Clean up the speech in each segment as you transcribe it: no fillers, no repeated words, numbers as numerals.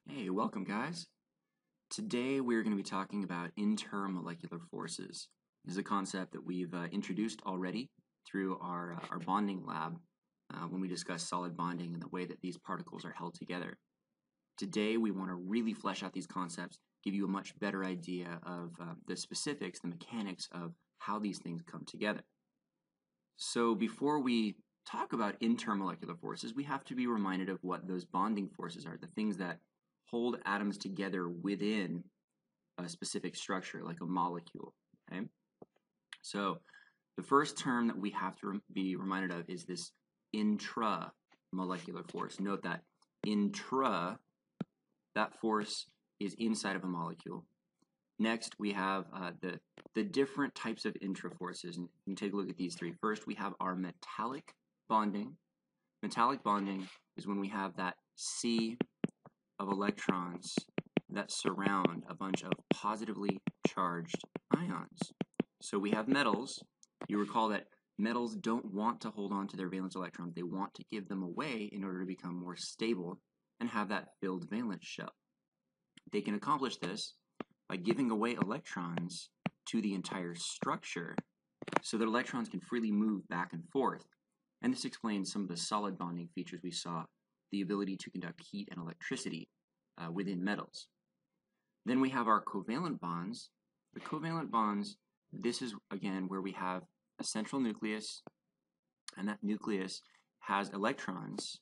Hey, welcome guys. Today we're going to be talking about intermolecular forces. This is a concept that we've introduced already through our bonding lab when we discussed solid bonding and the way that these particles are held together. Today we want to really flesh out these concepts, give you a much better idea of the specifics, the mechanics of how these things come together. So before we talk about intermolecular forces, we have to be reminded of what those bonding forces are, the things that hold atoms together within a specific structure, like a molecule. Okay? So the first term that we have to be reminded of is this intramolecular force. Note that intra, that force is inside of a molecule. Next, we have the different types of intraforces, and you can take a look at these three. First, we have our metallic bonding. Metallic bonding is when we have that sea of electrons that surround a bunch of positively charged ions. So we have metals. You recall that metals don't want to hold on to their valence electrons. They want to give them away in order to become more stable and have that filled valence shell. They can accomplish this by giving away electrons to the entire structure so that electrons can freely move back and forth. And this explains some of the solid bonding features we saw, the ability to conduct heat and electricity within metals. Then we have our covalent bonds. The covalent bonds, this is again where we have a central nucleus, and that nucleus has electrons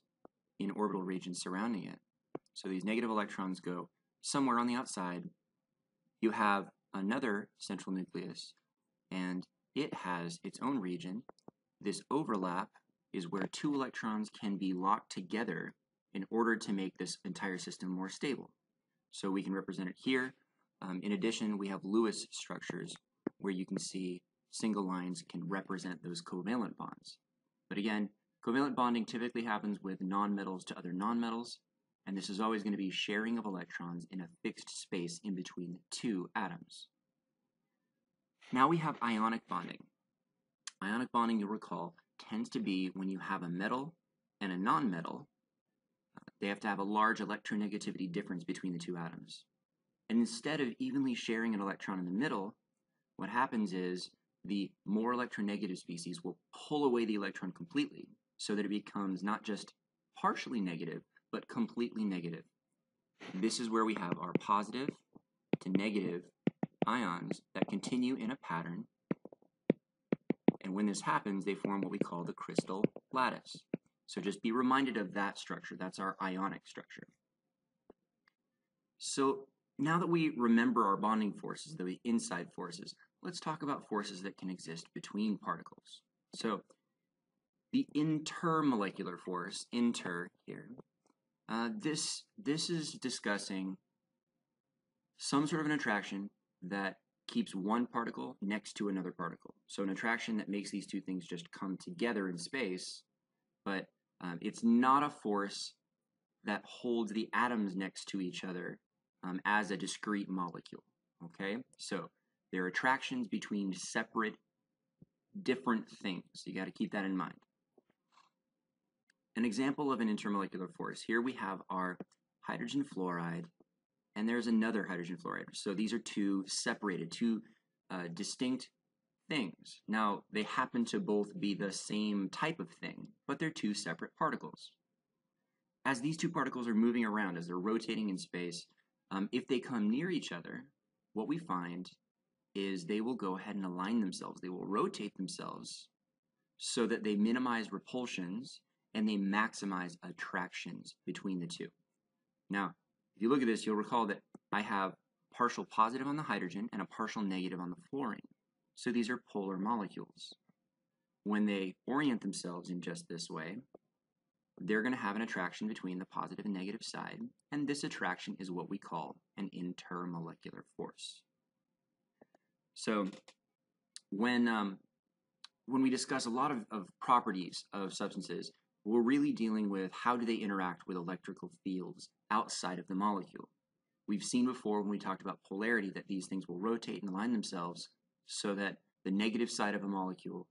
in orbital regions surrounding it. So these negative electrons go somewhere on the outside. You have another central nucleus, and it has its own region. This overlap is where two electrons can be locked together in order to make this entire system more stable. So we can represent it here. In addition, we have Lewis structures where you can see single lines can represent those covalent bonds. But again, covalent bonding typically happens with nonmetals to other nonmetals, and this is always going to be sharing of electrons in a fixed space in between the two atoms. Now we have ionic bonding. Ionic bonding, you'll recall, tends to be when you have a metal and a nonmetal. They have to have a large electronegativity difference between the two atoms. And instead of evenly sharing an electron in the middle, what happens is the more electronegative species will pull away the electron completely so that it becomes not just partially negative, but completely negative. This is where we have our positive to negative ions that continue in a pattern. And when this happens, they form what we call the crystal lattice. So just be reminded of that structure. That's our ionic structure. So now that we remember our bonding forces, the inside forces, let's talk about forces that can exist between particles. So the intermolecular force, inter here, this is discussing some sort of an attraction that keeps one particle next to another particle. So an attraction that makes these two things just come together in space, but it's not a force that holds the atoms next to each other as a discrete molecule. Okay, so there are attractions between separate, different things. You got to keep that in mind. An example of an intermolecular force. Here we have our hydrogen fluoride, and there's another hydrogen fluoride. So these are two separated, two distinct things. Now, they happen to both be the same type of thing, but they're two separate particles. As these two particles are moving around, as they're rotating in space, if they come near each other, what we find is they will go ahead and align themselves. They will rotate themselves so that they minimize repulsions and they maximize attractions between the two. Now, if you look at this, you'll recall that I have partial positive on the hydrogen and a partial negative on the fluorine. So these are polar molecules. When they orient themselves in just this way, they're going to have an attraction between the positive and negative side, and this attraction is what we call an intermolecular force. So when we discuss a lot of properties of substances, we're really dealing with how do they interact with electrical fields outside of the molecule. We've seen before when we talked about polarity that these things will rotate and align themselves so that the negative side of a molecule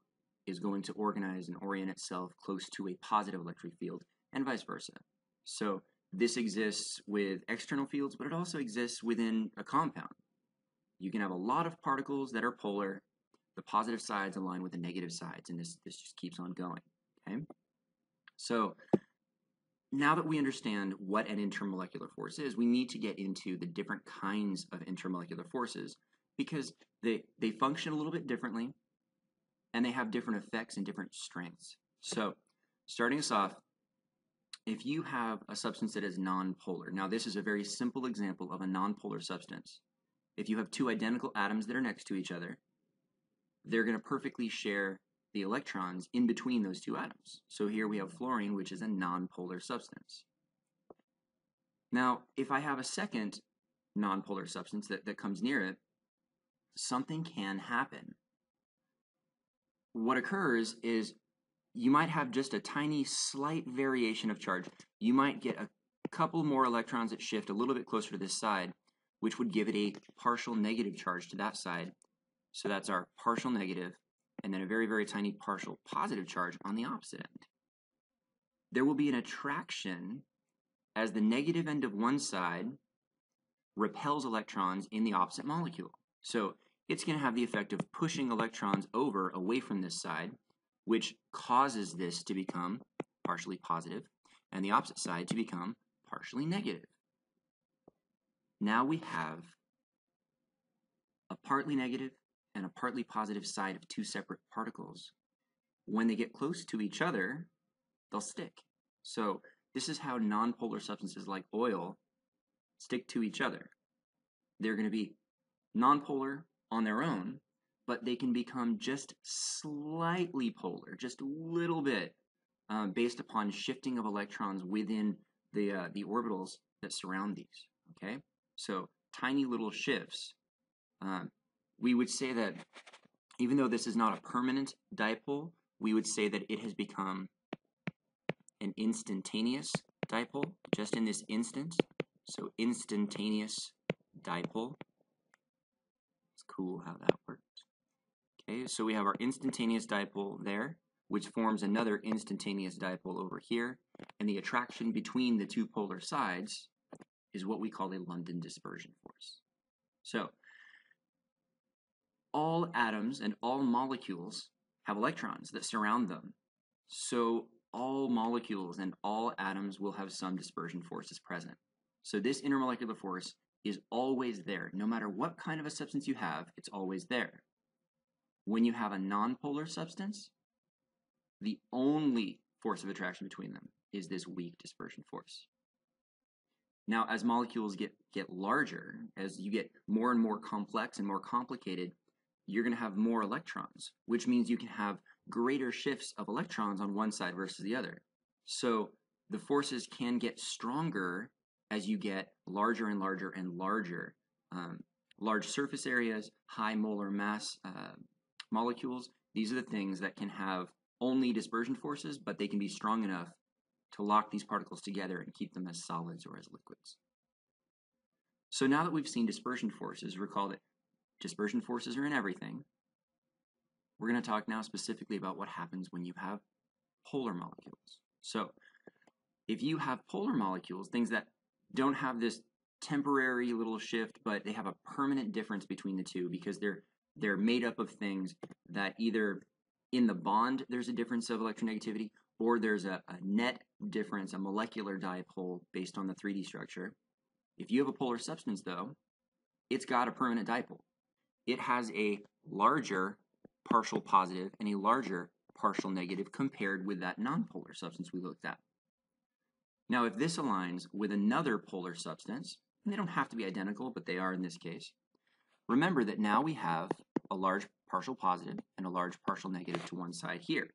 is going to organize and orient itself close to a positive electric field and vice versa. So This exists with external fields, but it also exists within a compound. You can have a lot of particles that are polar. The positive sides align with the negative sides, and this just keeps on going. Okay? So now that we understand what an intermolecular force is, we need to get into the different kinds of intermolecular forces because they function a little bit differently and they have different effects and different strengths. So starting us off, if you have a substance that is nonpolar, now this is a very simple example of a nonpolar substance. If you have two identical atoms that are next to each other, they're going to perfectly share the electrons in between those two atoms. So here we have fluorine, which is a nonpolar substance. Now, if I have a second nonpolar substance that comes near it, something can happen. What occurs is you might have just a tiny slight variation of charge. You might get a couple more electrons that shift a little bit closer to this side, which would give it a partial negative charge to that side. So that's our partial negative, and then a very, very tiny partial positive charge on the opposite end. There will be an attraction as the negative end of one side repels electrons in the opposite molecule. So it's going to have the effect of pushing electrons over away from this side, which causes this to become partially positive and the opposite side to become partially negative. Now we have a partly negative and a partly positive side of two separate particles. When they get close to each other, they'll stick. So this is how nonpolar substances like oil stick to each other. They're going to be nonpolar on their own, but they can become just slightly polar, just a little bit, based upon shifting of electrons within the orbitals that surround these. Okay, so tiny little shifts. We would say that even though this is not a permanent dipole, we would say that it has become an instantaneous dipole just in this instant. So instantaneous dipole. It's cool how that works. Okay, so we have our instantaneous dipole there, which forms another instantaneous dipole over here, and the attraction between the two polar sides is what we call a London dispersion force. So all atoms and all molecules have electrons that surround them. So all molecules and all atoms will have some dispersion forces present. So this intermolecular force is always there. No matter what kind of a substance you have, it's always there. When you have a nonpolar substance, the only force of attraction between them is this weak dispersion force. Now, as molecules get larger, as you get more and more complex and more complicated, you're going to have more electrons, which means you can have greater shifts of electrons on one side versus the other. So the forces can get stronger as you get larger and larger and larger. Large surface areas, high molar mass molecules, these are the things that can have only dispersion forces, but they can be strong enough to lock these particles together and keep them as solids or as liquids. So now that we've seen dispersion forces, recall that dispersion forces are in everything. We're going to talk now specifically about what happens when you have polar molecules. So if you have polar molecules, things that don't have this temporary little shift, but they have a permanent difference between the two because they're made up of things that either in the bond there's a difference of electronegativity or there's a net difference, a molecular dipole based on the 3D structure. If you have a polar substance though, it's got a permanent dipole. It has a larger partial positive and a larger partial negative compared with that nonpolar substance we looked at. Now, if this aligns with another polar substance, and they don't have to be identical, but they are in this case, remember that now we have a large partial positive and a large partial negative to one side here.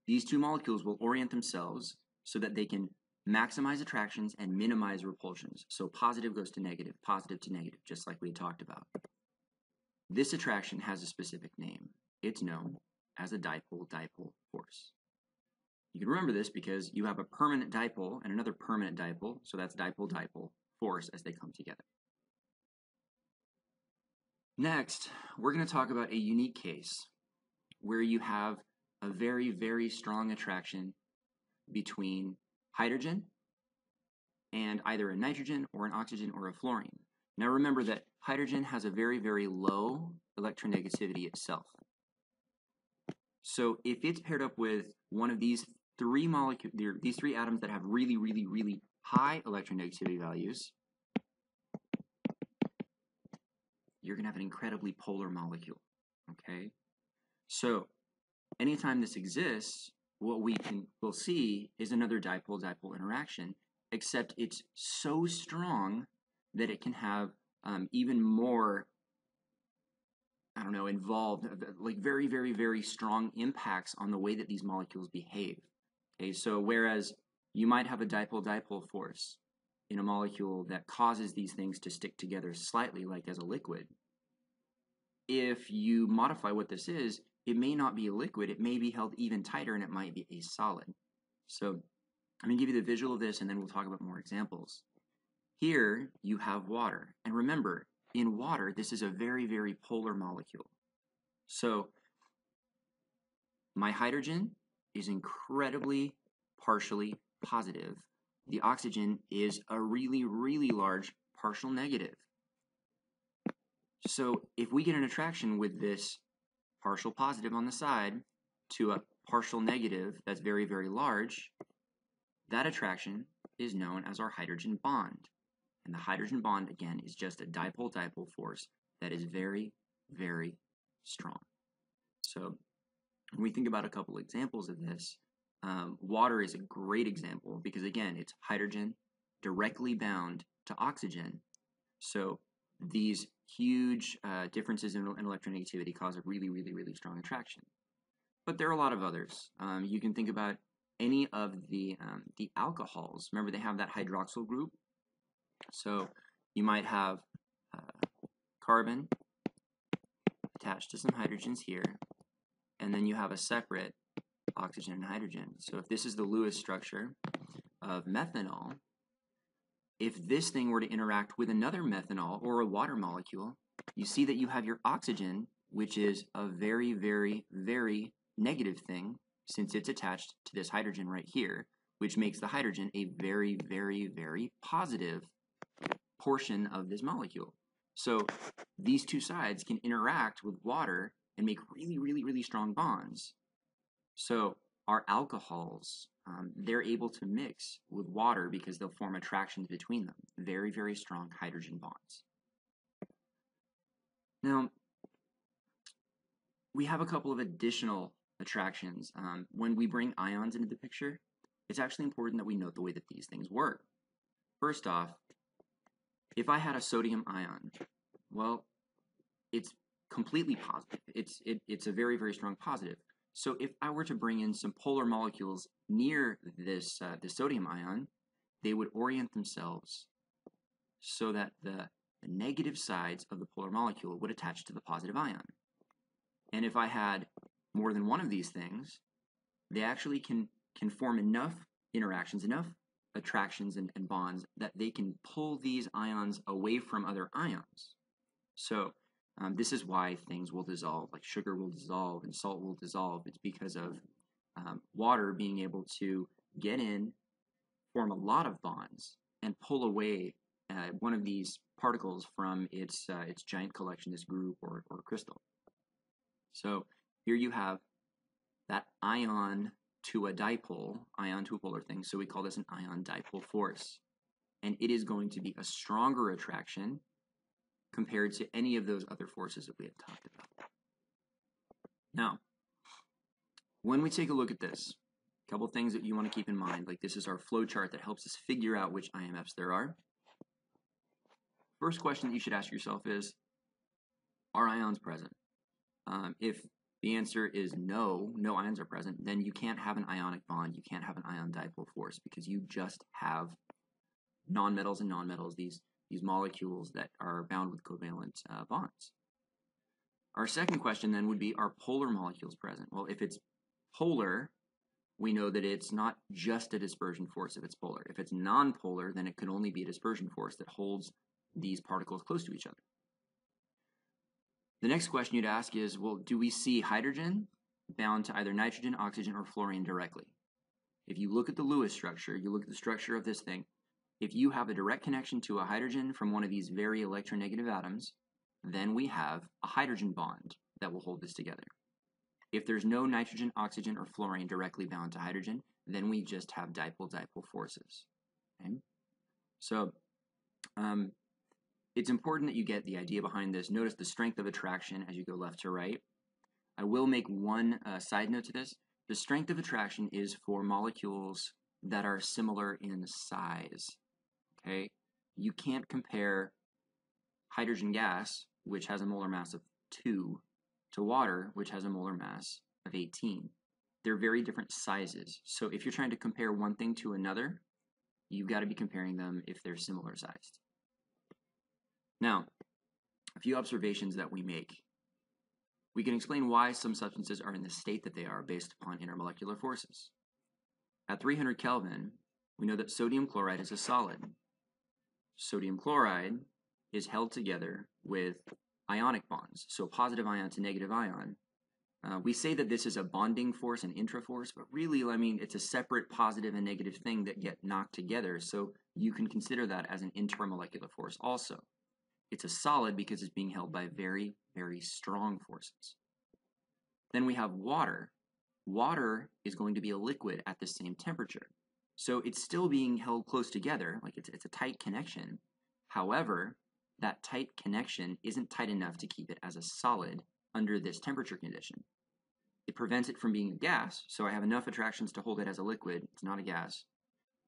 These two molecules will orient themselves so that they can maximize attractions and minimize repulsions. So positive goes to negative, just like we had talked about. This attraction has a specific name. It's known as a dipole-dipole force. You can remember this because you have a permanent dipole and another permanent dipole, so that's dipole-dipole force as they come together. Next, we're going to talk about a unique case where you have a very, very strong attraction between hydrogen and either a nitrogen or an oxygen or a fluorine. Now remember that hydrogen has a very, very low electronegativity itself. So if it's paired up with one of these three atoms that have really, really, really high electronegativity values, you're going to have an incredibly polar molecule, okay? So anytime this exists, what we'll see is another dipole-dipole interaction, except it's so strong that it can have even more, I don't know, involved, like very, very, very strong impacts on the way that these molecules behave. Okay, so whereas you might have a dipole-dipole force in a molecule that causes these things to stick together slightly, like as a liquid, if you modify what this is, it may not be a liquid, it may be held even tighter, and it might be a solid. So I'm going to give you the visual of this, and then we'll talk about more examples. Here you have water, and remember, in water, this is a very, very polar molecule. So my hydrogen is incredibly partially positive. The oxygen is a really, really large partial negative. So if we get an attraction with this partial positive on the side to a partial negative that's very, very large, that attraction is known as our hydrogen bond. And the hydrogen bond, again, is just a dipole-dipole force that is very, very strong. So when we think about a couple examples of this, water is a great example because, again, it's hydrogen directly bound to oxygen. So these huge differences in electronegativity cause a really, really, really strong attraction. But there are a lot of others. You can think about any of the alcohols. Remember, they have that hydroxyl group. So you might have carbon attached to some hydrogens here, and then you have a separate oxygen and hydrogen. So if this is the Lewis structure of methanol, if this thing were to interact with another methanol or a water molecule, you see that you have your oxygen, which is a very, very, very negative thing since it's attached to this hydrogen right here, which makes the hydrogen a very, very, very positive portion of this molecule. So these two sides can interact with water and make really, really, really strong bonds. So our alcohols, they're able to mix with water because they'll form attractions between them. Very, very strong hydrogen bonds. Now, we have a couple of additional attractions. When we bring ions into the picture, it's actually important that we note the way that these things work. First off, if I had a sodium ion, well, it's completely positive. It's a very, very strong positive. So if I were to bring in some polar molecules near this sodium ion, they would orient themselves so that the negative sides of the polar molecule would attach to the positive ion. And if I had more than one of these things, they actually can form enough interactions, enough attractions and bonds that they can pull these ions away from other ions. So this is why things will dissolve, like sugar will dissolve and salt will dissolve. It's because of water being able to get in, form a lot of bonds, and pull away one of these particles from its giant collection, this group or crystal. So here you have that ion to a dipole, ion to a polar thing, so we call this an ion-dipole force. And it is going to be a stronger attraction compared to any of those other forces that we had talked about. Now, when we take a look at this, a couple things that you want to keep in mind, like this is our flow chart that helps us figure out which IMFs there are. First question that you should ask yourself is, are ions present? If the answer is no, no ions are present, then you can't have an ionic bond, you can't have an ion-dipole force because you just have nonmetals and nonmetals, these molecules that are bound with covalent bonds. Our second question then would be, are polar molecules present? Well, if it's polar, we know that it's not just a dispersion force if it's polar. If it's nonpolar, then it can only be a dispersion force that holds these particles close to each other. The next question you'd ask is, well, do we see hydrogen bound to either nitrogen, oxygen, or fluorine directly? If you look at the Lewis structure, you look at the structure of this thing, If you have a direct connection to a hydrogen from one of these very electronegative atoms, then we have a hydrogen bond that will hold this together. If there's no nitrogen, oxygen, or fluorine directly bound to hydrogen, then we just have dipole-dipole forces. Okay? So it's important that you get the idea behind this. Notice the strength of attraction as you go left to right. I will make one side note to this. The strength of attraction is for molecules that are similar in size. Okay? You can't compare hydrogen gas, which has a molar mass of 2, to water, which has a molar mass of 18. They're very different sizes. So if you're trying to compare one thing to another, you've got to be comparing them if they're similar sized. Now, a few observations that we make. We can explain why some substances are in the state that they are based upon intermolecular forces. At 300 Kelvin, we know that sodium chloride is a solid. Sodium chloride is held together with ionic bonds, so positive ion to negative ion. We say that this is a bonding force, an intraforce, but really, I mean, it's a separate positive and negative thing that get knocked together, so you can consider that as an intermolecular force also. It's a solid because it's being held by very, very strong forces. Then we have water. Water is going to be a liquid at the same temperature. So it's still being held close together, like it's a tight connection. However, that tight connection isn't tight enough to keep it as a solid under this temperature condition. It prevents it from being a gas, so I have enough attractions to hold it as a liquid. It's not a gas.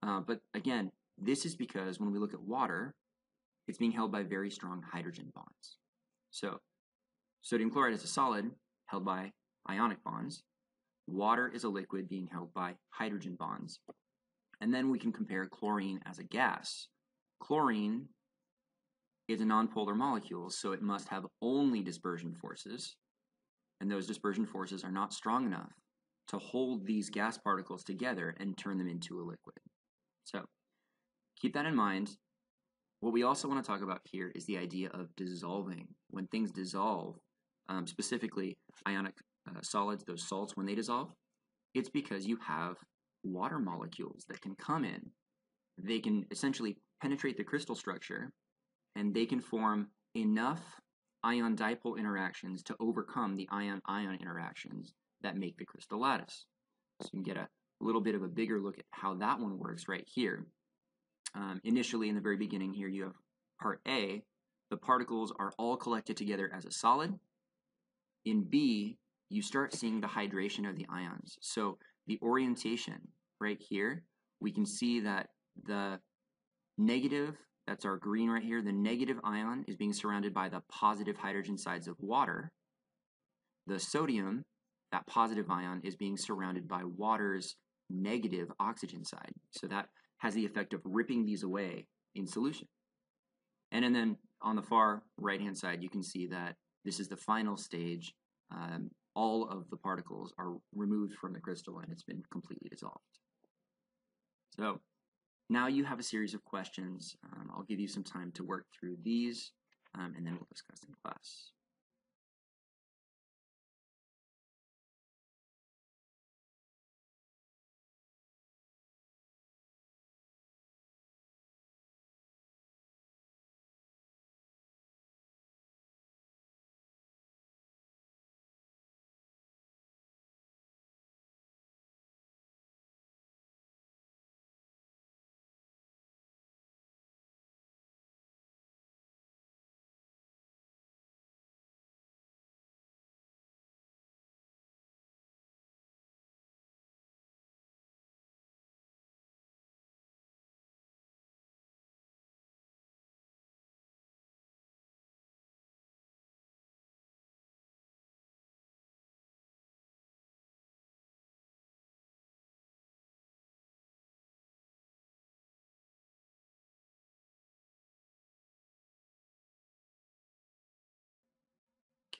But again, this is because when we look at water, it's being held by very strong hydrogen bonds. So sodium chloride is a solid held by ionic bonds. Water is a liquid being held by hydrogen bonds. And then we can compare chlorine as a gas. Chlorine is a nonpolar molecule, so it must have only dispersion forces, and those dispersion forces are not strong enough to hold these gas particles together and turn them into a liquid. So keep that in mind. What we also want to talk about here is the idea of dissolving. When things dissolve, specifically ionic solids, those salts, when they dissolve, it's because you have water molecules that can come in. They can essentially penetrate the crystal structure, and they can form enough ion-dipole interactions to overcome the ion-ion interactions that make the crystal lattice. So you can get a little bit of a bigger look at how that one works right here. Initially, in the very beginning here, you have part A. The particles are all collected together as a solid. In B, you start seeing the hydration of the ions. So the orientation right here, we can see that the negative, that's our green right here, the negative ion is being surrounded by the positive hydrogen sides of water. The sodium, that positive ion, is being surrounded by water's negative oxygen side. So that has the effect of ripping these away in solution. And then on the far right-hand side, you can see that this is the final stage. All of the particles are removed from the crystal and it's been completely dissolved. So now you have a series of questions. I'll give you some time to work through these, and then we'll discuss in class.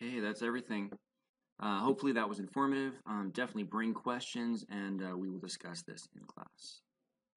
Okay, that's everything. Hopefully that was informative. Definitely bring questions, and we will discuss this in class.